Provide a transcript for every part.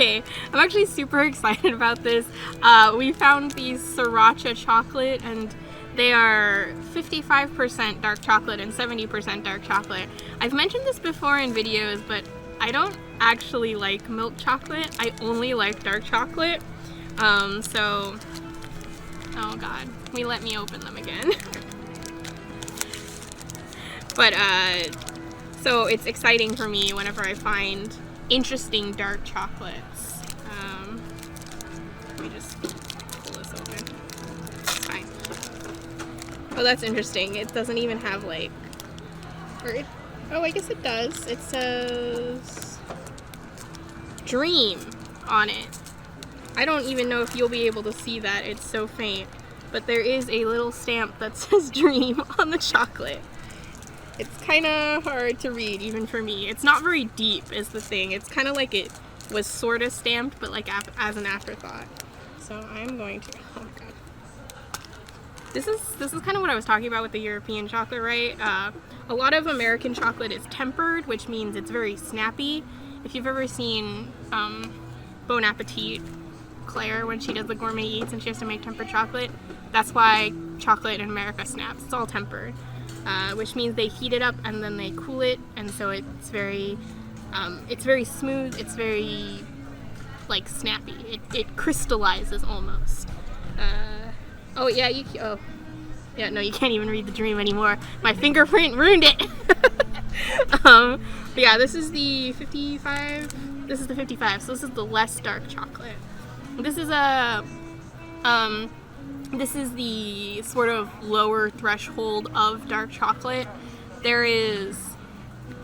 Okay, I'm actually super excited about this. We found these Sriracha Chocolate, and they are 55% dark chocolate and 70% dark chocolate. I've mentioned this before in videos, but I don't actually like milk chocolate. I only like dark chocolate. So, oh god, let me open them again. But, so it's exciting for me whenever I find interesting dark chocolates. Let me just pull this open. Fine. Oh, that's interesting. It doesn't even have like, oh, I guess it does. It says Dream on it. I don't even know if you'll be able to see that. It's so faint. But there is a little stamp that says Dream on the chocolate. It's kind of hard to read, even for me. It's not very deep, is the thing. It's kind of like it was sort of stamped, but like as an afterthought. So I'm going to, oh my god. This is kind of what I was talking about with the European chocolate, right? A lot of American chocolate is tempered, which means it's very snappy. If you've ever seen Bon Appetit, Claire, when she does the gourmet eats and she has to make tempered chocolate, that's why chocolate in America snaps. It's all tempered. Which means they heat it up and then they cool it, and so it's very smooth. It's very like snappy. It crystallizes almost. Oh yeah, no, you can't even read the Dream anymore. My fingerprint ruined it. But yeah, this is the 55. This is the 55. So this is the less dark chocolate. This is This is the sort of lower threshold of dark chocolate. There is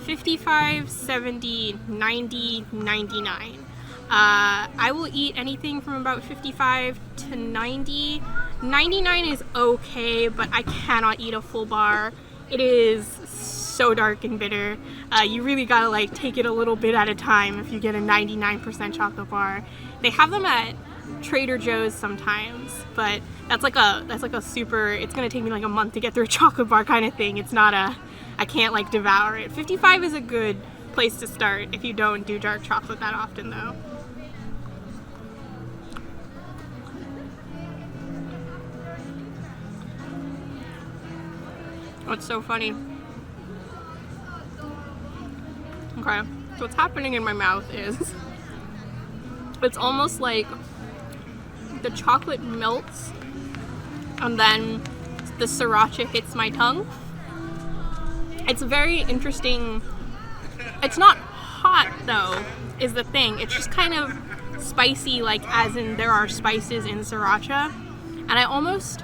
55, 70, 90, 99. I will eat anything from about 55 to 90. 99 is okay, but I cannot eat a full bar. It is so dark and bitter. You really gotta like take it a little bit at a time if you get a 99% chocolate bar. They have them at Trader Joe's sometimes, but that's like a super, it's gonna take me like a month to get through a chocolate bar kind of thing. It's not I can't like devour it. 55 is a good place to start if you don't do dark chocolate that often though. What's so funny? Okay, so what's happening in my mouth is it's almost like the chocolate melts and then the sriracha hits my tongue. It's very interesting. It's not hot though, is the thing. It's just kind of spicy, like as in there are spices in sriracha. And I almost,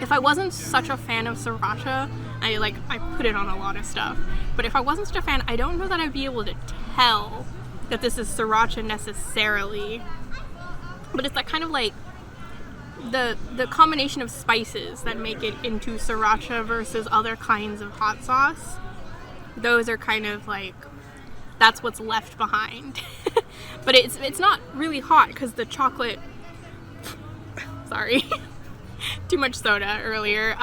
if I wasn't such a fan of sriracha, I put it on a lot of stuff. But if I wasn't such a fan, I don't know that I'd be able to tell that this is sriracha necessarily. But it's that kind of like the combination of spices that make it into sriracha versus other kinds of hot sauce. Those are kind of like, that's what's left behind. But it's not really hot because the chocolate, sorry, too much soda earlier.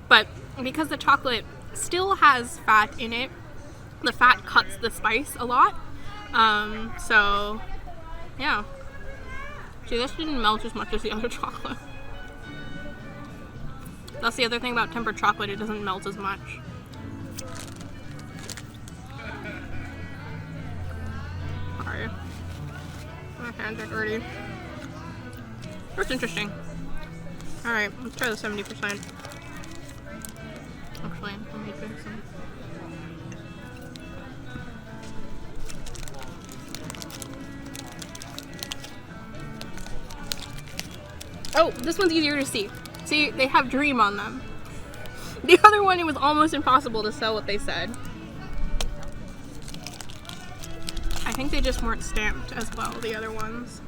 But because the chocolate still has fat in it, the fat cuts the spice a lot. So yeah. See, this didn't melt as much as the other chocolate. That's the other thing about tempered chocolate, it doesn't melt as much. Sorry. My hands are dirty. That's interesting. Alright, let's try the 70%. Actually, let me drink some. Oh, this one's easier to see. See, they have Dream on them. The other one, it was almost impossible to sell what they said. I think they just weren't stamped as well, the other ones.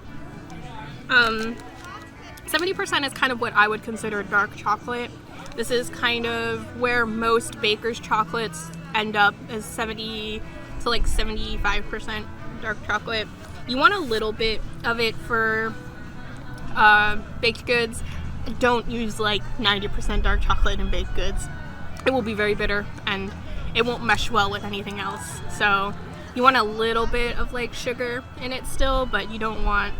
70% is kind of what I would consider dark chocolate. This is kind of where most baker's chocolates end up, as 70 to like 75% dark chocolate. You want a little bit of it for baked goods. Don't use like 90% dark chocolate in baked goods. It will be very bitter and it won't mesh well with anything else. So You want a little bit of like sugar in it still, but you don't want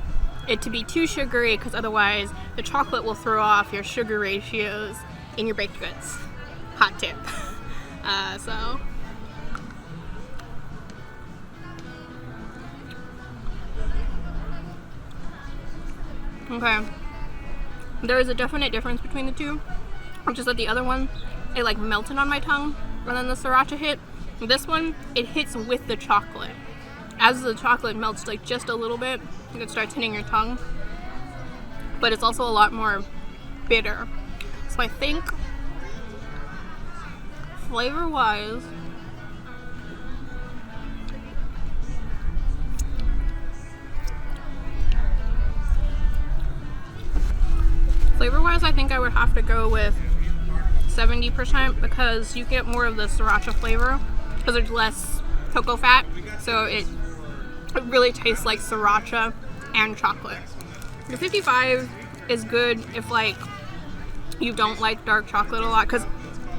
it to be too sugary because otherwise the chocolate will throw off your sugar ratios in your baked goods. Hot tip. So okay, there is a definite difference between the two, which is that the other one, it like melted on my tongue, and then the sriracha hit. This one, it hits with the chocolate. As the chocolate melts like just a little bit, it starts hitting your tongue, but it's also a lot more bitter. So I think flavor-wise, I think I would have to go with 70% because you get more of the sriracha flavor because there's less cocoa fat, so it really tastes like sriracha and chocolate. The 55 is good if like you don't like dark chocolate a lot, because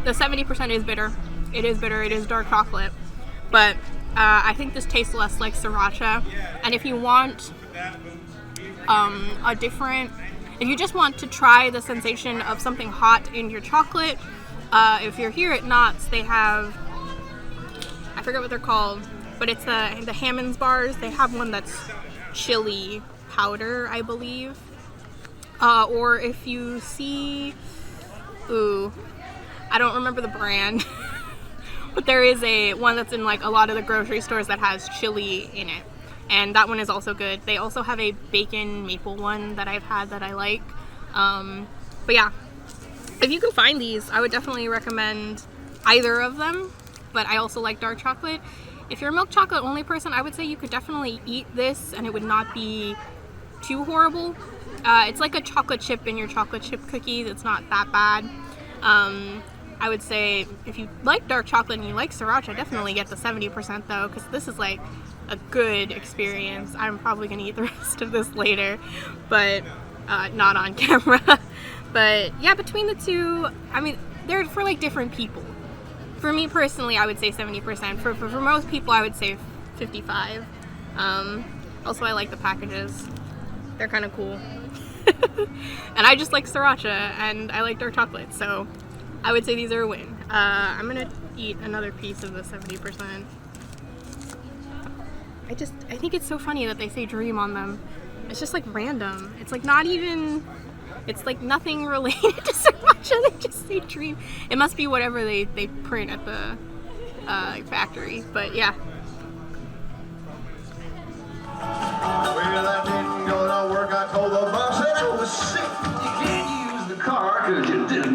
the 70% is bitter. It is bitter, it is dark chocolate, but I think this tastes less like sriracha. And if you want a different, if you just want to try the sensation of something hot in your chocolate, if you're here at Knott's, they have, I forget what they're called, but it's the Hammond's bars. They have one that's chili powder, I believe. Or if you see, I don't remember the brand, but there is one that's in like a lot of the grocery stores that has chili in it. And that one is also good. They also have a bacon maple one that I've had that I like. But yeah, if you can find these, I would definitely recommend either of them. But I also like dark chocolate. If you're a milk chocolate only person, I would say you could definitely eat this and it would not be too horrible. It's like a chocolate chip in your chocolate chip cookies. It's not that bad. I would say if you like dark chocolate and you like sriracha, definitely get the 70% though, because this is like a good experience. I'm probably gonna eat the rest of this later, but not on camera. But yeah, between the two, I mean, they're for like different people. For me personally, I would say 70%. For most people, I would say 55. Also, I like the packages. They're kind of cool. And I just like sriracha, and I like dark chocolate, so I would say these are a win. I'm gonna eat another piece of the 70%. I think it's so funny that they say dream on them. It's just like random. It's like not even, it's like nothing related to sriracha. They just say dream. It must be whatever they print at the factory. But yeah. Well, I didn't go to work. I told the boss that I was sick. You can't use the car because you didn't